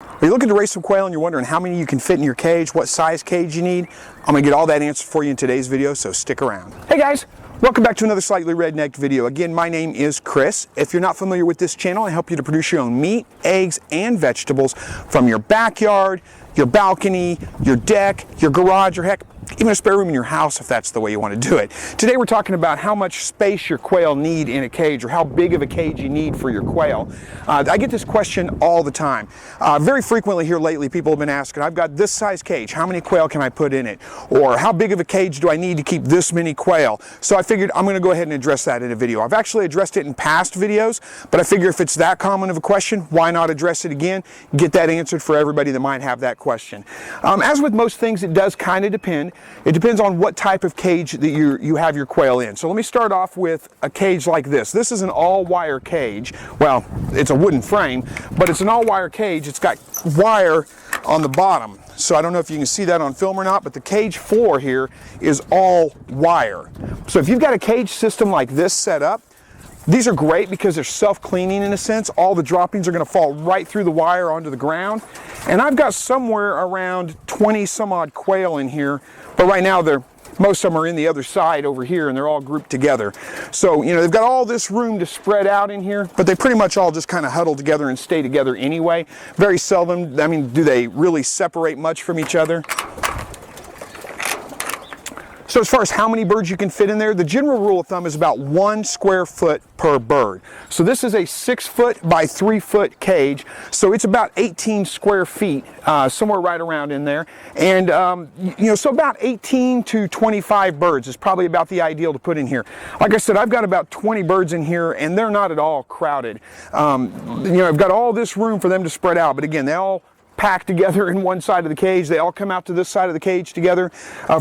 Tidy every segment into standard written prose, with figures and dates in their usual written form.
Are you looking to raise some quail and you're wondering how many you can fit in your cage, what size cage you need? I'm going to get all that answered for you in today's video, so stick around. Hey guys, welcome back to another Slightly Rednecked video. Again, my name is Chris. If you're not familiar with this channel, I help you to produce your own meat, eggs, and vegetables from your backyard, your balcony, your deck, your garage, or heck, even a spare room in your house if that's the way you want to do it. Today we're talking about how much space your quail need in a cage, or how big of a cage you need for your quail. I get this question all the time. Very frequently here lately, people have been asking, I've got this size cage, how many quail can I put in it? Or how big of a cage do I need to keep this many quail? So I figured I'm going to go ahead and address that in a video. I've actually addressed it in past videos, but I figure if it's that common of a question, why not address it again? Get that answered for everybody that might have that question. As with most things, it does kind of depend. It depends on what type of cage that you have your quail in. So let me start off with a cage like this. This is an all-wire cage. Well, it's a wooden frame, but it's an all-wire cage. It's got wire on the bottom. So I don't know if you can see that on film or not, but the cage floor here is all wire. So if you've got a cage system like this set up, these are great because they're self-cleaning in a sense. All the droppings are going to fall right through the wire onto the ground. And I've got somewhere around 20 some odd quail in here, but right now most of them are in the other side over here and they're all grouped together. So, you know, they've got all this room to spread out in here, but they pretty much all just kind of huddle together and stay together anyway. Very seldom, I mean, do they really separate much from each other. So as far as how many birds you can fit in there, the general rule of thumb is about 1 square foot per bird. So this is a 6 foot by 3 foot cage. So it's about 18 square feet, somewhere right around in there. And, you know, so about 18 to 25 birds is probably about the ideal to put in here. Like I said, I've got about 20 birds in here and they're not at all crowded. You know, I've got all this room for them to spread out, but again, they all packed together in one side of the cage. They all come out to this side of the cage together.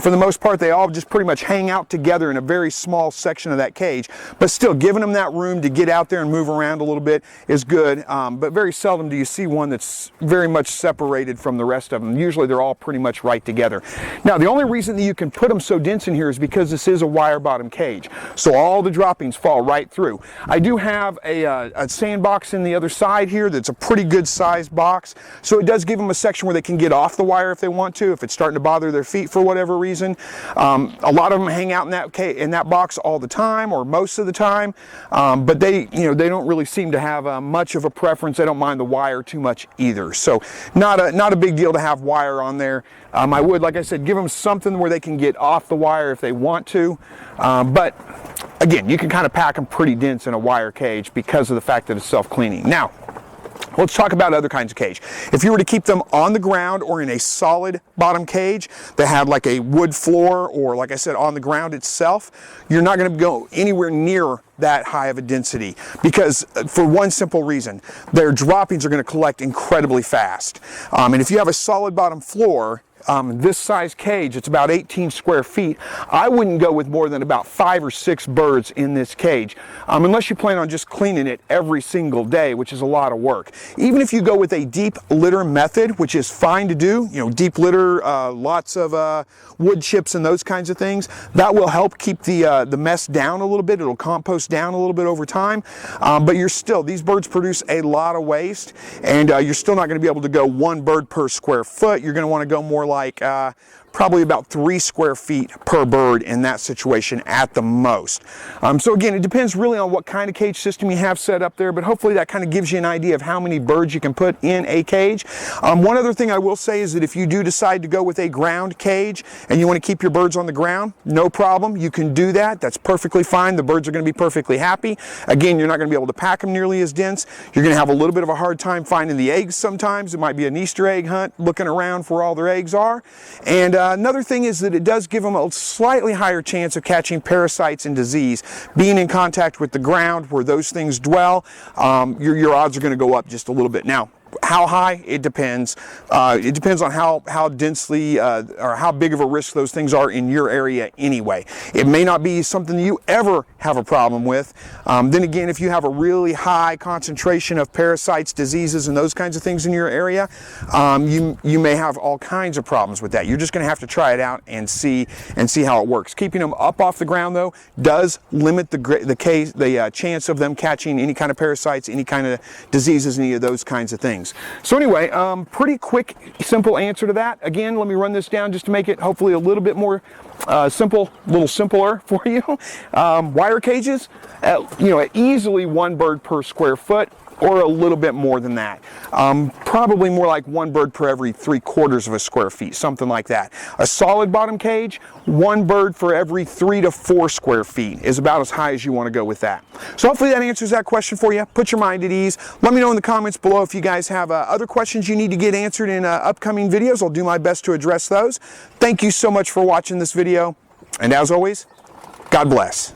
For the most part, they all just pretty much hang out together in a very small section of that cage. But still, giving them that room to get out there and move around a little bit is good. But very seldom do you see one that's very much separated from the rest of them. Usually they're all pretty much right together. Now, the only reason that you can put them so dense in here is because this is a wire bottom cage. So all the droppings fall right through. I do have a sandbox in the other side here that's a pretty good sized box. So it does give them a section where they can get off the wire if they want to, if it's starting to bother their feet for whatever reason. A lot of them hang out in that box all the time, or most of the time, but they don't really seem to have much of a preference. They don't mind the wire too much either. So not a big deal to have wire on there. I would, like I said, give them something where they can get off the wire if they want to, but again, you can kind of pack them pretty dense in a wire cage because of the fact that it's self-cleaning. Now, let's talk about other kinds of cage. If you were to keep them on the ground or in a solid bottom cage that had like a wood floor, or like I said, on the ground itself, you're not going to go anywhere near that high of a density, because for one simple reason, their droppings are going to collect incredibly fast. And if you have a solid bottom floor, this size cage, it's about 18 square feet, I wouldn't go with more than about 5 or 6 birds in this cage, unless you plan on just cleaning it every single day, which is a lot of work. Even if you go with a deep litter method, which is fine to do, you know, deep litter, lots of wood chips and those kinds of things, that will help keep the mess down a little bit. It'll compost down a little bit over time, but these birds produce a lot of waste, and you're still not going to be able to go 1 bird per square foot. You're going to want to go more like probably about 3 square feet per bird in that situation at the most. So again, it depends really on what kind of cage system you have set up there, but hopefully that kind of gives you an idea of how many birds you can put in a cage. One other thing I will say is that if you do decide to go with a ground cage and you want to keep your birds on the ground, no problem, you can do that. That's perfectly fine. The birds are going to be perfectly happy. Again, you're not going to be able to pack them nearly as dense. You're going to have a little bit of a hard time finding the eggs sometimes. It might be an Easter egg hunt looking around for where all their eggs are. And another thing is that it does give them a slightly higher chance of catching parasites and disease. Being in contact with the ground where those things dwell, your odds are going to go up just a little bit. Now, how high? It depends. It depends on how densely or how big of a risk those things are in your area anyway. It may not be something you ever have a problem with. Then again, if you have a really high concentration of parasites, diseases, and those kinds of things in your area, you may have all kinds of problems with that. You're just going to have to try it out and see how it works. Keeping them up off the ground, though, does limit the chance of them catching any kind of parasites, any kind of diseases, any of those kinds of things. things. So anyway, pretty quick, simple answer to that. Again, let me run this down just to make it hopefully a little bit more simple, a little simpler for you. Wire cages, easily 1 bird per square foot, or a little bit more than that. Probably more like 1 bird per every 3/4 of a square feet, something like that. A solid bottom cage, 1 bird for every 3 to 4 square feet is about as high as you want to go with that. So hopefully that answers that question for you. Put your mind at ease. Let me know in the comments below if you guys have other questions you need to get answered in upcoming videos. I'll do my best to address those. Thank you so much for watching this video. And as always, God bless.